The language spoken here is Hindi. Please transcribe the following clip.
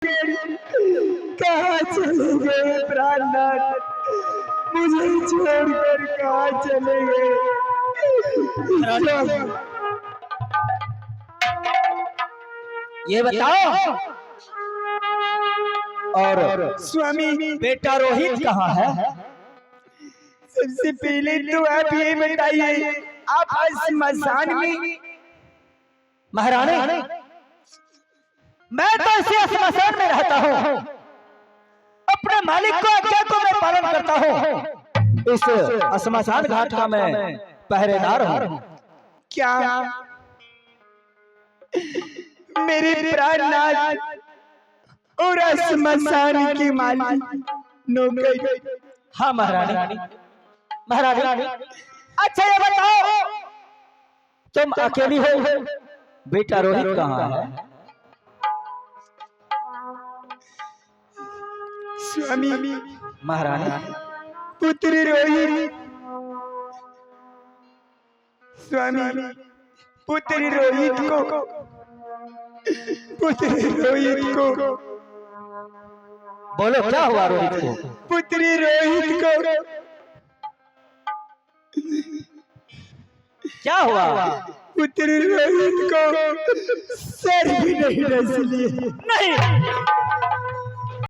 कहाँ चले गए प्राणनाथ, मुझे छोड़कर कहाँ चले गए। ये बताओ, और स्वामी बेटा रोहित कहाँ है? सबसे पहले तो आप ये बताइए, आप स्मशान में? महारानी, मैं तो इसी स्मशान में रहता हूँ। अपने मालिक को आज्ञा को मैं पालन करता हूँ। इस स्मशान घाट का मैं पहरेदार हूँ। क्या मेरे प्राणनाथ और स्मशान के मालिक नौकर? हाँ महारानी। महारानी, अच्छा ये बताओ, तुम अकेली हो? बेटा रोहित कहाँ है? स्वामी महारानी, पुत्र रोहित, स्वामी पुत्र रोहित को बोलो क्या हुआ रोहित को? पुत्र रोहित को क्या हुआ? पुत्र रोहित को सर भी नहीं रच लिए। नहीं,